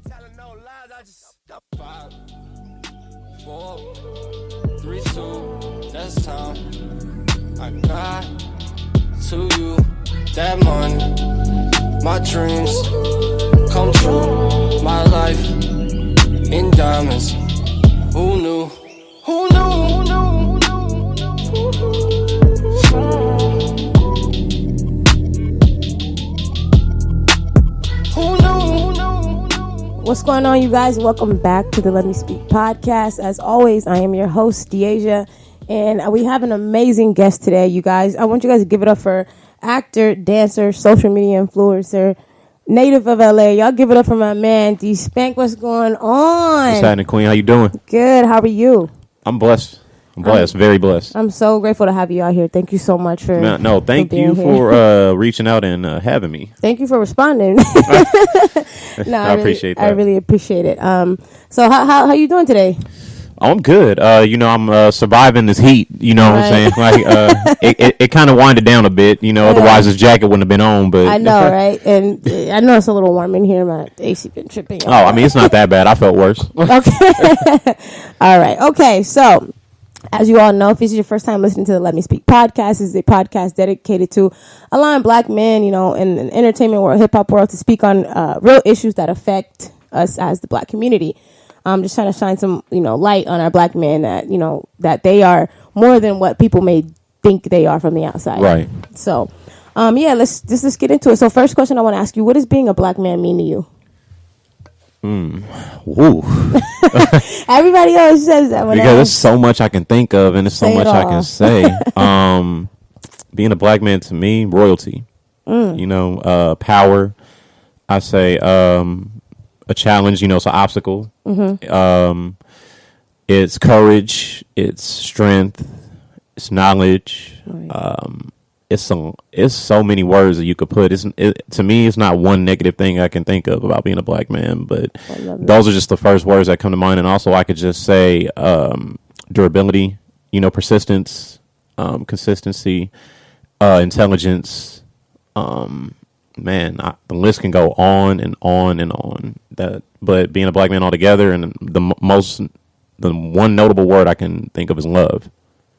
5, 4, 3, 2, that's time. I got to you that money. My dreams come true. My life in diamonds. Who knew? Who knew? Who knew? Who knew? What's going on, you guys? Welcome back to the Let Me Speak podcast. As always, I am your host, Deasia, and we have an amazing guest today, you guys. I want you guys to give it up for actor, dancer, social media influencer, native of LA. Y'all give it up for my man, D Spank. What's going on? What's happening, Queen? How you doing? Good. How are you? I'm blessed. Very blessed. I'm so grateful to have you out here. Thank you so much for thank you for reaching out and having me. Thank you for responding. I appreciate that. I really appreciate it. So how you doing today? Oh, I'm good. I'm surviving this heat. You know what I'm saying? Like, it kind of winded down a bit. You know, otherwise this jacket wouldn't have been on. But I know, right? And I know it's a little warm in here. My AC been tripping. Oh, I mean, it's not that bad. I felt worse. Okay. All right. Okay. So, as you all know, if this is your first time listening to the Let Me Speak podcast, this is a podcast dedicated to allowing black men, in the entertainment world, hip hop world, to speak on real issues that affect us as the black community. Just trying to shine some, light on our black men that, that they are more than what people may think they are from the outside. Right. So, let's get into it. So, first question I want to ask you: what does being a black man mean to you? Woo. Everybody always says that. Because there's so much I can think of, and there's so much I can say. Being a black man to me, royalty. Power. I say a challenge. It's an obstacle. Mm-hmm. It's courage. It's strength. It's knowledge. Right. It's so many words that you could put. To me, it's not one negative thing I can think of about being a black man, but those are just the first words that come to mind. And also, I could just say durability, persistence, consistency, intelligence. The list can go on and on and on. But being a black man altogether, and the one notable word I can think of is love.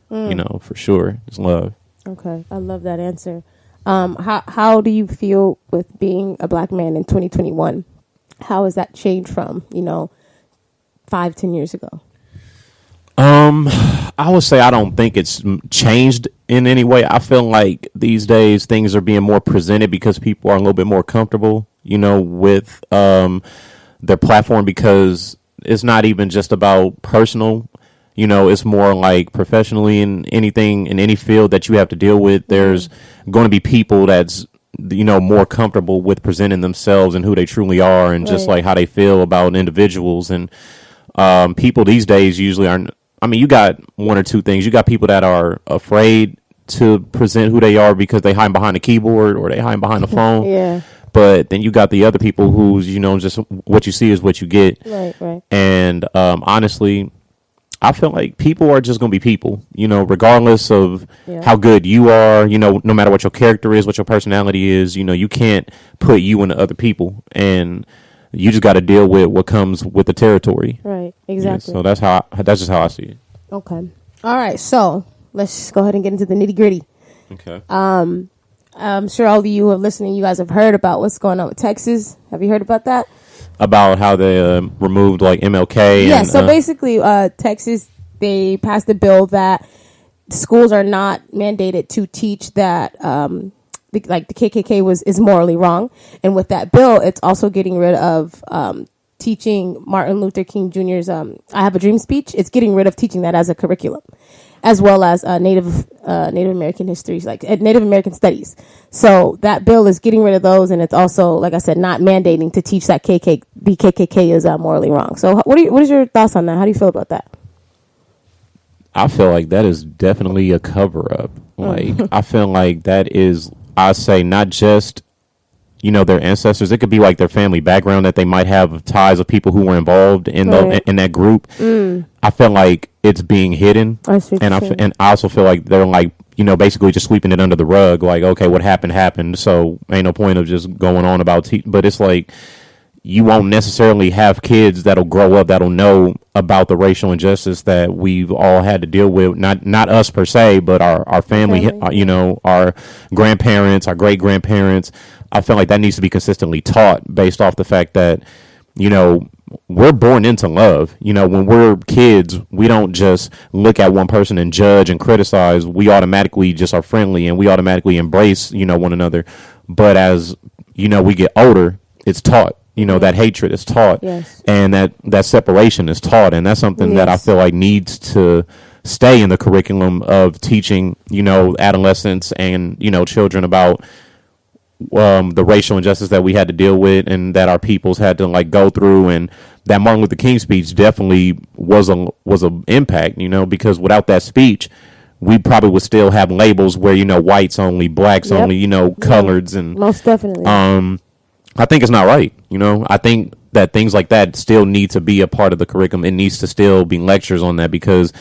For sure, it's love. Okay, I love that answer. How do you feel with being a black man in 2021? How has that changed from 5-10 years ago? I would say I don't think it's changed in any way. I feel like these days things are being more presented because people are a little bit more comfortable, with their platform, because it's not even just about personal. It's more like professionally in anything, in any field that you have to deal with. There's going to be people that's, more comfortable with presenting themselves and who they truly are, and just like how they feel about individuals. And people these days usually aren't. I mean, you got one or two things. You got people that are afraid to present who they are because they hide behind a keyboard or they hide behind the phone. Yeah. But then you got the other people who's, just what you see is what you get. Right. And honestly, I feel like people are just going to be people, regardless of how good you are, no matter what your character is, what your personality is, you can't put you into other people, and you just got to deal with what comes with the territory. Right. Exactly. So that's just how I see it. Okay. All right. So let's go ahead and get into the nitty gritty. Okay. I'm sure all of you who are listening, you guys have heard about what's going on with Texas. Have you heard about that? About how they removed like MLK. Yeah, so basically Texas, they passed a bill that schools are not mandated to teach that the KKK is morally wrong. And with that bill, it's also getting rid of teaching Martin Luther King Jr.'s I Have a Dream speech. It's getting rid of teaching that as a curriculum, as well as Native American histories, like Native American studies. So that bill is getting rid of those, and it's also, like I said, not mandating to teach that KKK is morally wrong. So what is your thoughts on that? How do you feel about that? I feel like that is definitely a cover up. Like I feel like that is, I say, not just their ancestors. It could be like their family background that they might have ties of people who were involved in in that group. I feel like it's being hidden, and I also feel like they're like basically just sweeping it under the rug. Like, okay, what happened. So ain't no point of just going on about. But it's like you won't necessarily have kids that'll grow up that'll know about the racial injustice that we've all had to deal with. Not us per se, but our family, you know, our grandparents, our great grandparents. I feel like that needs to be consistently taught based off the fact that, you know, we're born into love. You know, when we're kids, we don't just look at one person and judge and criticize. We automatically just are friendly and we automatically embrace, you know, one another. But as, you know, we get older, it's taught. You know, that hatred is taught, and that separation is taught, and that's something that I feel like needs to stay in the curriculum of teaching, you know, adolescents and, you know, children about the racial injustice that we had to deal with and that our peoples had to like go through. And that Martin Luther King speech definitely was a impact, you know, because without that speech, we probably would still have labels where, you know, whites only, blacks only, you know, coloreds, and most definitely. I think it's not right. You know, I think that things like that still need to be a part of the curriculum. It needs to still be lectures on that because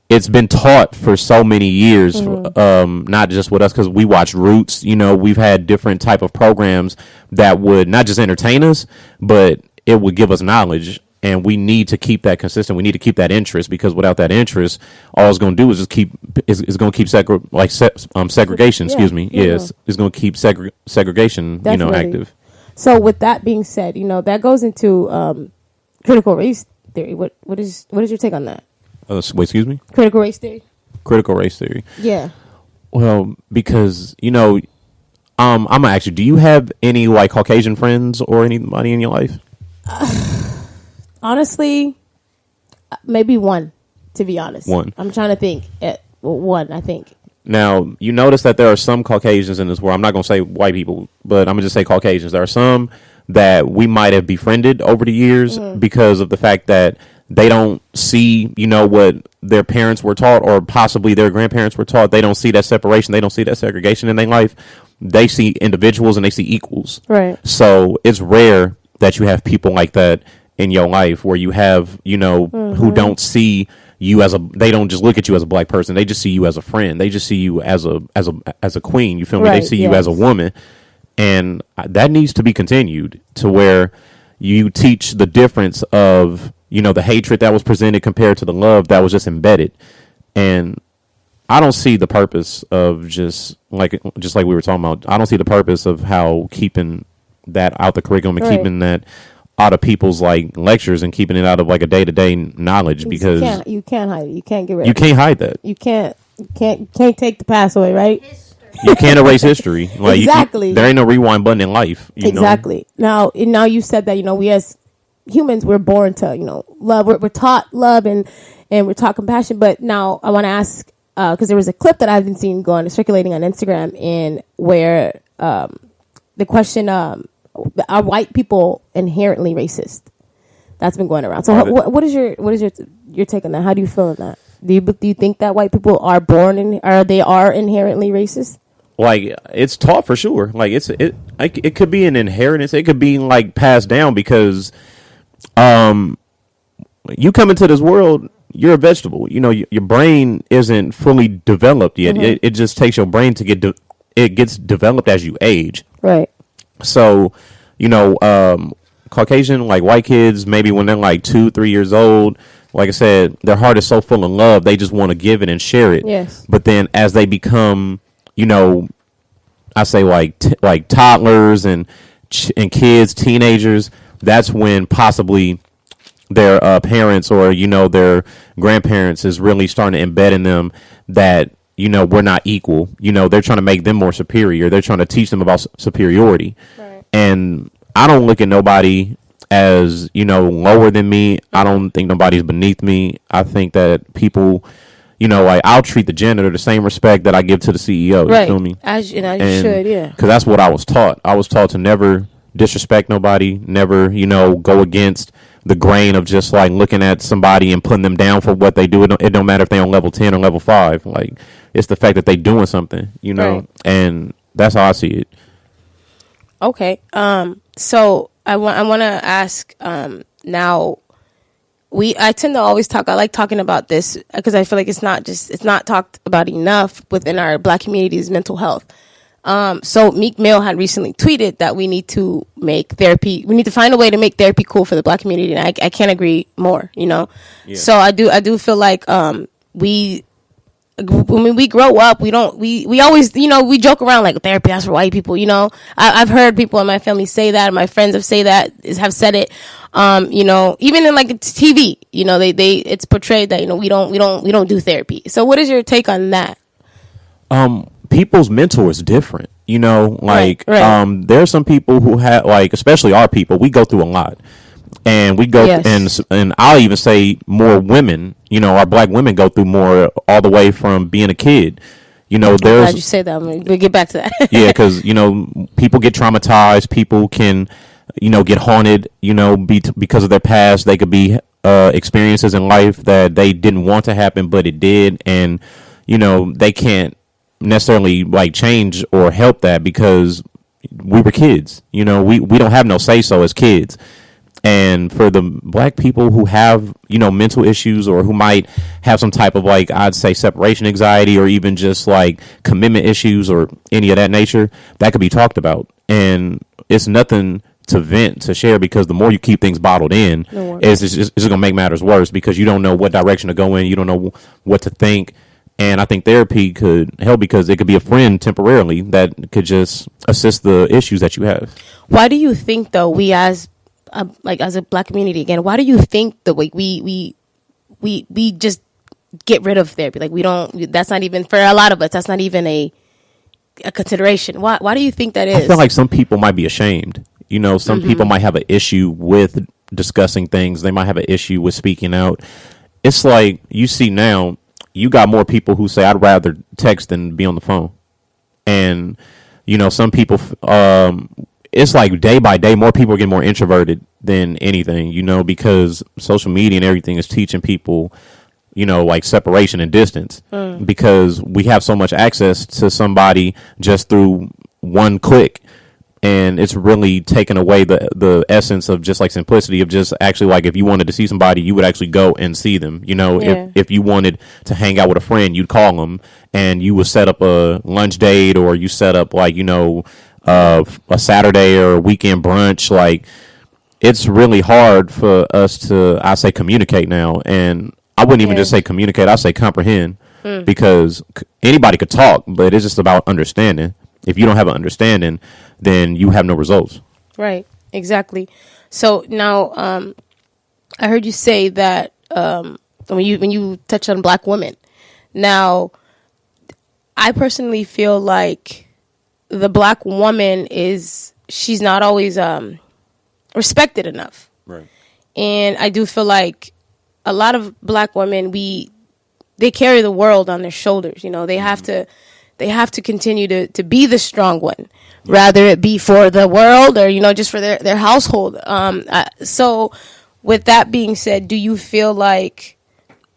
it's been taught for so many years, not just with us, because we watch Roots. You know, we've had different type of programs that would not just entertain us, but it would give us knowledge. And we need to keep that consistent. We need to keep that interest, because without that interest, all it's going to do is just keep segregation. Excuse me. Yes, it's going to keep segregation. Definitely. You know, active. So with that being said, you know, that goes into critical race theory. What is your take on that? Wait, excuse me? Critical race theory. Critical race theory. Yeah. Well, because, you know, I'm gonna ask you, do you have any like Caucasian friends or anybody in your life? Honestly, maybe one, to be honest. One. I'm trying to think. One, I think. Now, you notice that there are some Caucasians in this world. I'm not going to say white people, but I'm going to just say Caucasians. There are some that we might have befriended over the years because of the fact that they don't see, you know, what their parents were taught or possibly their grandparents were taught. They don't see that separation. They don't see that segregation in their life. They see individuals and they see equals. Right. So it's rare that you have people like that in your life where you have, you know, who don't see you they don't just look at you as a black person. They just see you as a friend. They just see you as a queen. You feel me? They see you as a woman. And that needs to be continued to where you teach the difference of, you know, the hatred that was presented compared to the love that was just embedded. And I don't see the purpose of just like we were talking about. I don't see the purpose of how keeping that out the curriculum and keeping that out of people's like lectures and keeping it out of like a day-to-day knowledge, because you can't hide it. You can't get rid of it. You can't hide that. You can't take the past away, right? You can't erase history. Like, exactly. There ain't no rewind button in life. You know? Now you said that, you know, we as humans, we're born to, you know, love. We're taught love and we're taught compassion. But now I want to ask, because there was a clip that I've been seeing circulating on Instagram, and where the question, are white people inherently racist? That's been going around. So what is your take on that? How do you feel on that? Do you think that white people are inherently racist? Like, it's taught for sure. Like, it could be an inheritance. It could be like passed down, because you come into this world, you're a vegetable. You know, your brain isn't fully developed yet. It just takes your brain to it gets developed as you age. Right. So, you know, Caucasian, like white kids, maybe when they're like 2-3 years old, like I said, their heart is so full of love, they just want to give it and share it. Yes. But then as they become, you know, I say like toddlers and kids, teenagers, that's when possibly their parents or, you know, their grandparents is really starting to embed in them that, you know, we're not equal. You know, they're trying to make them more superior. They're trying to teach them about superiority. Right. And I don't look at nobody as, you know, lower than me. I don't think nobody's beneath me. I think that people, you know, like, I'll treat the janitor the same respect that I give to the CEO. Right. You feel me? As you should, yeah. Because that's what I was taught. I was taught to never disrespect nobody, never, you know, go against the grain of just like looking at somebody and putting them down for what they do. It don't matter if they're on level 10 or level 5. Like, it's the fact that they doing something, you know, right. And that's how I see it. Okay. So I want to ask, now I tend to always I like talking about this because I feel like it's not talked about enough within our Black community's mental health. So Meek Mill had recently tweeted that we need to find a way to make therapy cool for the Black community, and I can't agree more. Yeah. So I do feel like when we grow up, we always, we joke around like therapy, that's for white people. I've heard people in my family say that, and my friends have said it. Even in like TV, it's portrayed that we don't do therapy. So what is your take on that? People's mental is different, Right. There are some people who have, like, especially our people, we go through a lot, and we go, Yes. and I'll even say more women, our Black women go through more, all the way from being a kid. I'm glad you say that. We'll get back to that. Yeah, because people get traumatized, people can get haunted, because of their past. They could be experiences in life that they didn't want to happen, but it did, and they can't necessarily like change or help that because we were kids. We don't have no say so as kids. And for the Black people who have mental issues, or who might have some type of, like, I'd say separation anxiety, or even just like commitment issues or any of that nature, that could be talked about. And it's nothing to vent, to share, because the more you keep things bottled in, it's just going to make matters worse, because you don't know what direction to go in, you don't know what to think. And I think therapy could help, because it could be a friend temporarily that could just assist the issues that you have. Why do you think, though, we as a Black community, again, why do you think the way we just get rid of therapy? Like, we don't, that's not even, for a lot of us, that's not even a consideration. Why do you think that is? I feel like some people might be ashamed. Some people might have an issue with discussing things. They might have an issue with speaking out. It's like, you see now, you got more people who say, I'd rather text than be on the phone. And, some people, it's like day by day, more people are getting more introverted than anything, because social media and everything is teaching people, like separation and distance, because we have so much access to somebody just through one click. And it's really taken away the essence of just like simplicity of just actually, like, if you wanted to see somebody, you would actually go and see them. If you wanted to hang out with a friend, you'd call them and you would set up a lunch date, or you set up like, a Saturday or a weekend brunch. Like, it's really hard for us to, I say, communicate now. And I wouldn't even just say communicate, I say comprehend, because anybody could talk, but it's just about understanding. If you don't have an understanding, then you have no results. Right. Exactly. So now, I heard you say that when you touch on Black women. Now, I personally feel like the Black woman she's not always respected enough. Right. And I do feel like a lot of Black women, they carry the world on their shoulders. They have to continue to be the strong one, rather it be for the world or, just for their household. So with that being said, do you feel like,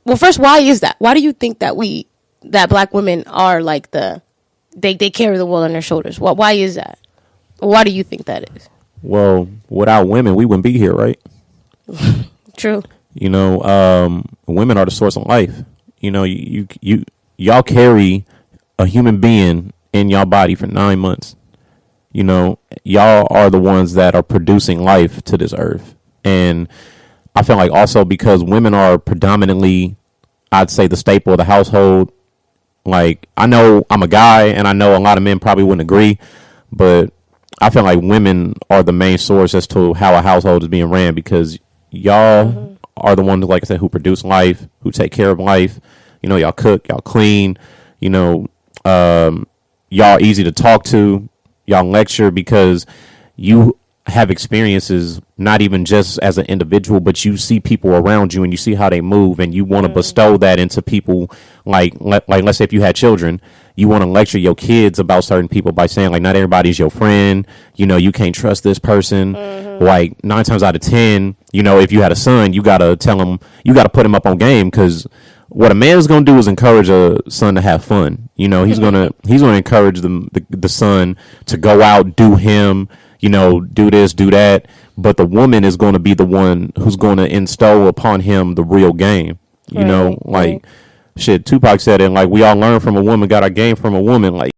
well, first, why is that? Why do you think that Black women are like they carry the world on their shoulders? Why is that? Why do you think that is? Well, without women, we wouldn't be here, right? True. Women are the source of life. Y'all carry a human being in y'all body for 9 months. Y'all are the ones that are producing life to this earth. And I feel like also because women are predominantly, I'd say, the staple of the household. Like, I know I'm a guy, and I know a lot of men probably wouldn't agree, but I feel like women are the main source as to how a household is being ran, because y'all are the ones, like I said, who produce life, who take care of life. Y'all cook, y'all clean, y'all easy to talk to, y'all lecture, because you have experiences, not even just as an individual, but you see people around you and you see how they move, and you want to bestow that into people. Like let's say if you had children, you want to lecture your kids about certain people by saying, like, not everybody's your friend, you can't trust this person. Like 9 times out of 10, if you had a son, you got to tell him, you got to put him up on game, because what a man is going to do is encourage a son to have fun. He's going to encourage the son to go out, do him, do this, do that. But the woman is going to be the one who's going to instill upon him the real game. Shit, Tupac said it, like, we all learn from a woman, got our game from a woman. Like,